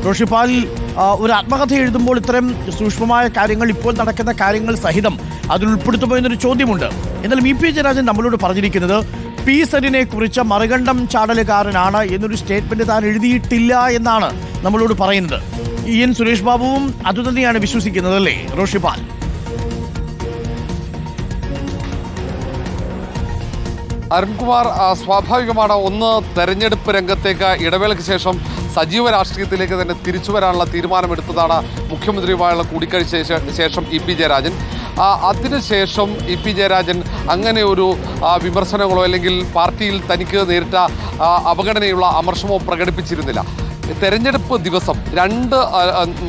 റോഷിപ്പാൽ ഒരു ആത്മകഥ എഴുതുമ്പോൾ ഇത്തരം സൂക്ഷ്മമായ കാര്യങ്ങൾ, ഇപ്പോൾ നടക്കുന്ന കാര്യങ്ങൾ സഹിതം അതിൽ ഉൾപ്പെടുത്തുമോ എന്നൊരു ചോദ്യമുണ്ട്. എന്നാലും ഇ.പി. ജയരാജൻ നമ്മളോട് പറഞ്ഞിരിക്കുന്നത് പി സരിനെ കുറിച്ച് മറുകണ്ഠം ചാടലുകാരനാണ് എന്നൊരു സ്റ്റേറ്റ്മെന്റ് താൻ എഴുതിയിട്ടില്ല എന്നാണ് നമ്മളോട് പറയുന്നത്. എൻ സുരേഷ് ബാബുവും അതുതന്നെയാണ് വിശ്വസിക്കുന്നത്, അല്ലേ റോഷിപ്പാൽ? അരുൺകുമാർ, സ്വാഭാവികമാണ്. ഒന്ന്, തെരഞ്ഞെടുപ്പ് രംഗത്തേക്ക് ഇടവേളയ്ക്ക് ശേഷം സജീവ രാഷ്ട്രീയത്തിലേക്ക് തന്നെ തിരിച്ചു വരാനുള്ള തീരുമാനമെടുത്തതാണ് മുഖ്യമന്ത്രിയുമായുള്ള കൂടിക്കാഴ്ചയ്ക്ക് ശേഷം ഇ.പി. ജയരാജൻ. അതിനുശേഷം ഇ.പി. ജയരാജൻ അങ്ങനെ ഒരു വിമർശനങ്ങളോ അല്ലെങ്കിൽ പാർട്ടിയിൽ തനിക്ക് നേരിട്ട അവഗണനയുള്ള അമർഷമോ പ്രകടിപ്പിച്ചിരുന്നില്ല. തെരഞ്ഞെടുപ്പ് ദിവസം 2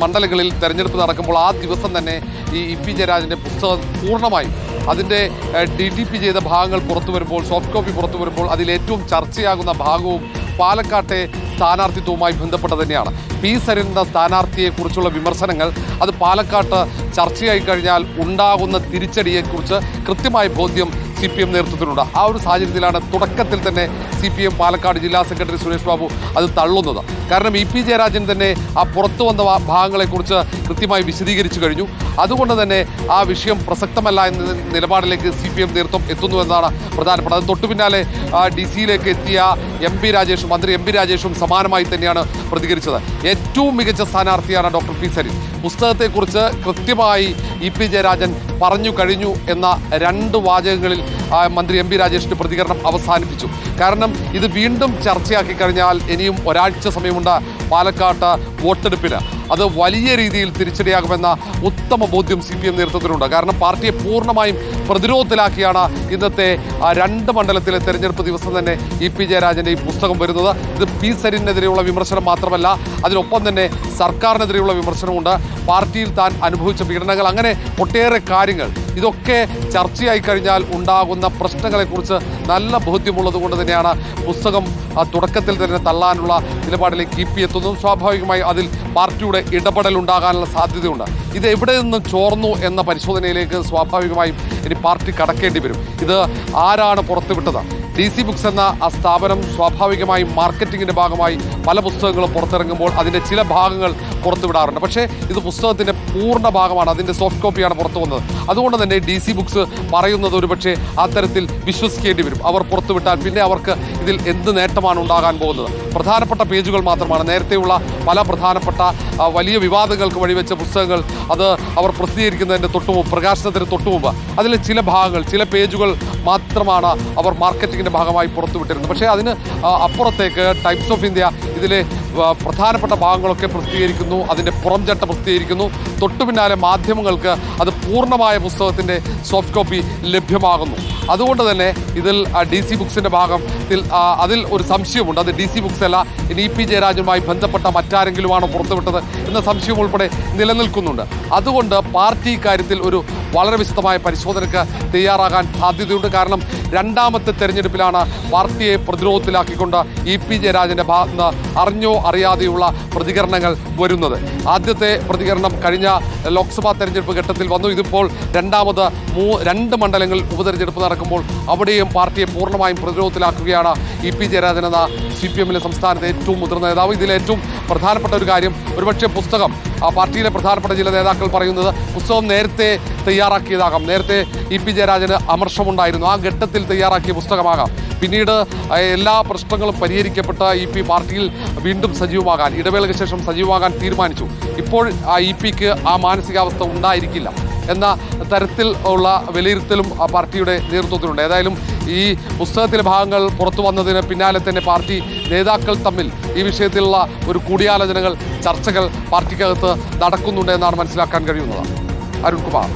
മണ്ഡലങ്ങളിൽ തെരഞ്ഞെടുപ്പ് നടക്കുമ്പോൾ ആ ദിവസം തന്നെ ഈ ഇ.പി. ജയരാജൻ്റെ പുസ്തകം പൂർണ്ണമായും അതിൻ്റെ DTP ചെയ്ത ഭാഗങ്ങൾ പുറത്തു വരുമ്പോൾ, സോഫ്റ്റ് കോപ്പി പുറത്തു വരുമ്പോൾ അതിലേറ്റവും ചർച്ചയാകുന്ന ഭാഗവും പാലക്കാട്ടെ സ്ഥാനാർത്ഥിത്വവുമായി ബന്ധപ്പെട്ട് തന്നെയാണ്. പി സരിൻ എന്ന സ്ഥാനാർത്ഥിയെക്കുറിച്ചുള്ള വിമർശനങ്ങൾ അത് പാലക്കാട്ട് ചർച്ചയായി കഴിഞ്ഞാൽ ഉണ്ടാകുന്ന തിരിച്ചടിയെക്കുറിച്ച് കൃത്യമായ ബോധ്യം CPM നേതൃത്വത്തിനുണ്ട്. ആ ഒരു സാഹചര്യത്തിലാണ് തുടക്കത്തിൽ തന്നെ CPM പാലക്കാട് ജില്ലാ സെക്രട്ടറി സുരേഷ് ബാബു അത് തള്ളുന്നത്. കാരണം ഇ.പി. ജയരാജൻ തന്നെ ആ പുറത്തു വന്ന ഭാഗങ്ങളെക്കുറിച്ച് കൃത്യമായി വിശദീകരിച്ചു കഴിഞ്ഞു. അതുകൊണ്ട് തന്നെ ആ വിഷയം പ്രസക്തമല്ല എന്ന നിലപാടിലേക്ക് CPM നേതൃത്വം എത്തുന്നുവെന്നാണ് പ്രധാനപ്പെട്ടത്. തൊട്ടു പിന്നാലെ DC-യിലേക്ക് എത്തിയ മന്ത്രി എം പി രാജേഷും സമാനമായി തന്നെയാണ് പ്രതികരിച്ചത്. ഏറ്റവും മികച്ച സ്ഥാനാർത്ഥിയാണ് ഡോക്ടർ പി സരിൻ. പുസ്തകത്തെക്കുറിച്ച് കൃത്യമായി ഇ.പി. ജയരാജൻ പറഞ്ഞു കഴിഞ്ഞു എന്ന 2 വാചകങ്ങളിൽ മന്ത്രി എം പി രാജേഷിന്റെ പ്രതികരണം അവസാനിപ്പിച്ചു. കാരണം ഇത് വീണ്ടും ചർച്ചയാക്കി കഴിഞ്ഞാൽ ഇനിയും ഒരാഴ്ച സമയമുണ്ട് പാലക്കാട്ട് വോട്ടെടുപ്പിന്. അത് വലിയ രീതിയിൽ തിരിച്ചടിയാകുമെന്ന ഉത്തമ ബോധ്യം CPM നേതൃത്വത്തിനുണ്ട്. കാരണം പാർട്ടിയെ പൂർണ്ണമായും പ്രതിരോധത്തിലാക്കിയാണ് ഇന്നത്തെ 2 മണ്ഡലത്തിലെ തെരഞ്ഞെടുപ്പ് ദിവസം തന്നെ ഇ.പി. ജയരാജൻ്റെ ഈ പുസ്തകം വരുന്നത്. ഇത് പി സരിനെതിരെയുള്ള വിമർശനം മാത്രമല്ല, അതിനൊപ്പം തന്നെ സർക്കാരിനെതിരെയുള്ള വിമർശനമുണ്ട്. പാർട്ടിയിൽ താൻ അനുഭവിച്ച പീഡനങ്ങൾ, അങ്ങനെ ഒട്ടേറെ കാര്യങ്ങൾ, ഇതൊക്കെ ചർച്ചയായി കഴിഞ്ഞാൽ ഉണ്ടാകുന്ന പ്രശ്നങ്ങളെക്കുറിച്ച് നല്ല ബോധ്യമുള്ളത് കൊണ്ട് തന്നെയാണ് പുസ്തകം തുടക്കത്തിൽ തന്നെ തള്ളാനുള്ള നിലപാടിലേക്ക് ഇ.പി. എത്തുന്നതും. സ്വാഭാവികമായി അതിൽ പാർട്ടിയുടെ ഇടപെടൽ ഉണ്ടാകാനുള്ള സാധ്യതയുണ്ട്. ഇത് എവിടെ നിന്ന് ചോർന്നു എന്ന പരിശോധനയിലേക്ക് സ്വാഭാവികമായും ഇനി പാർട്ടി കടക്കേണ്ടി വരും. ഇത് ആരാണ് പുറത്തുവിട്ടത്? DC ബുക്സ് എന്ന ആ സ്ഥാപനം സ്വാഭാവികമായും മാർക്കറ്റിങ്ങിൻ്റെ ഭാഗമായി പല പുസ്തകങ്ങളും പുറത്തിറങ്ങുമ്പോൾ അതിൻ്റെ ചില ഭാഗങ്ങൾ പുറത്തുവിടാറുണ്ട്. പക്ഷേ ഇത് പുസ്തകത്തിൻ്റെ പൂർണ്ണ ഭാഗമാണ്, അതിൻ്റെ സോഫ്റ്റ് കോപ്പിയാണ് പുറത്തു വന്നത്. അതുകൊണ്ട് തന്നെ DC ബുക്സ് പറയുന്നത് ഒരുപക്ഷെ അത്തരത്തിൽ വിശ്വസിക്കേണ്ടി വരും. അവർ പുറത്തുവിട്ടാൽ പിന്നെ അവർക്ക് ഇതിൽ എന്ത് നേട്ടമാണ് ഉണ്ടാകാൻ പോകുന്നത്? പ്രധാനപ്പെട്ട പേജുകൾ മാത്രമാണ്. നേരത്തെയുള്ള പല പ്രധാനപ്പെട്ട വലിയ വിവാദങ്ങൾക്ക് വഴിവെച്ച പുസ്തകങ്ങൾ അത് അവർ പ്രസിദ്ധീകരിക്കുന്നതിൻ്റെ തൊട്ടുമുമ്പ്, പ്രകാശനത്തിന് തൊട്ടുമുമ്പ് അതിലെ ചില ഭാഗങ്ങൾ, ചില പേജുകൾ മാത്രമാണ് അവർ മാർക്കറ്റിങ്ങിൻ്റെ ഭാഗമായി പുറത്തുവിട്ടിരുന്നത്. പക്ഷേ അതിന് അപ്പുറത്തേക്ക് ടൈംസ് ഓഫ് ഇന്ത്യ ഇതിലെ പ്രധാനപ്പെട്ട ഭാഗങ്ങളൊക്കെ പ്രസിദ്ധീകരിക്കുന്നു, അതിൻ്റെ പുറംചട്ട പ്രസിദ്ധീകരിക്കുന്നു. തൊട്ടു പിന്നാലെ മാധ്യമങ്ങൾക്ക് അത് പൂർണ്ണമായ പുസ്തകത്തിൻ്റെ സോഫ്റ്റ് കോപ്പി ലഭ്യമാകുന്നു. അതുകൊണ്ട് തന്നെ ഇതിൽ DC ബുക്സിൻ്റെ ഭാഗത്തിൽ അതിൽ ഒരു സംശയമുണ്ട്. അത് DC ബുക്സ് അല്ല, ഇനി ഇ.പി. ജയരാജനുമായി ബന്ധപ്പെട്ട മറ്റാരെങ്കിലുമാണോ പുറത്തുവിട്ടത് എന്ന സംശയം ഉൾപ്പെടെ നിലനിൽക്കുന്നുണ്ട്. അതുകൊണ്ട് പാർട്ടി ഇക്കാര്യത്തിൽ ഒരു വളരെ വിശദമായ പരിശോധനയ്ക്ക് തയ്യാറാകാൻ സാധ്യതയുണ്ട്. കാരണം 2ാമത്തെ തെരഞ്ഞെടുപ്പിലാണ് പാർട്ടിയെ പ്രതിരോധത്തിലാക്കിക്കൊണ്ട് ഇ.പി. ജയരാജൻ്റെ ഭാഗത്ത് നിന്ന് അറിഞ്ഞോ അറിയാതെയുള്ള പ്രതികരണങ്ങൾ വരുന്നത്. ആദ്യത്തെ പ്രതികരണം കഴിഞ്ഞ ലോക്സഭാ തെരഞ്ഞെടുപ്പ് ഘട്ടത്തിൽ വന്നു. ഇതിപ്പോൾ 2 മണ്ഡലങ്ങളിൽ ഉപതെരഞ്ഞെടുപ്പ് നടക്കുമ്പോൾ അവിടെയും പാർട്ടിയെ പൂർണ്ണമായും പ്രതിരോധത്തിലാക്കുകയാണ് ഇ.പി. ജയരാജൻ എന്ന CPM-ലെ സംസ്ഥാനത്തെ ഏറ്റവും മുതിർന്ന നേതാവ്. ഇതിലേറ്റവും പ്രധാനപ്പെട്ട ഒരു കാര്യം, ഒരുപക്ഷെ പുസ്തകം പാർട്ടിയിലെ പ്രധാനപ്പെട്ട ചില നേതാക്കൾ പറയുന്നത് പുസ്തകം നേരത്തെ തയ്യാറാക്കിയതാകാം. നേരത്തെ ഇ.പി. ജയരാജന് അമർഷമുണ്ടായിരുന്നു, ആ ഘട്ടത്തിൽ തയ്യാറാക്കിയ പുസ്തകമാകാം. പിന്നീട് എല്ലാ പ്രശ്നങ്ങളും പരിഹരിക്കപ്പെട്ട ഇ.പി. പാർട്ടിയിൽ വീണ്ടും സജീവമാകാൻ, ഇടവേളയ്ക്ക് ശേഷം സജീവമാകാൻ തീരുമാനിച്ചു. ഇപ്പോൾ ഇ.പിക്ക് ആ മാനസികാവസ്ഥ ഉണ്ടായിരിക്കില്ല എന്ന തരത്തിൽ ഉള്ള വിലയിരുത്തലും പാർട്ടിയുടെ നേതൃത്വത്തിലുണ്ട്. ഏതായാലും ഈ പുസ്തകത്തിലെ ഭാഗങ്ങൾ പുറത്തു വന്നതിന് പിന്നാലെ തന്നെ പാർട്ടി നേതാക്കൾ തമ്മിൽ ഈ വിഷയത്തിലുള്ള ഒരു കൂടിയാലോചനകൾ, ചർച്ചകൾ പാർട്ടിക്കകത്ത് നടക്കുന്നുണ്ട് എന്നാണ് മനസ്സിലാക്കാൻ കഴിയുന്നത്. അരുൺകുമാർ.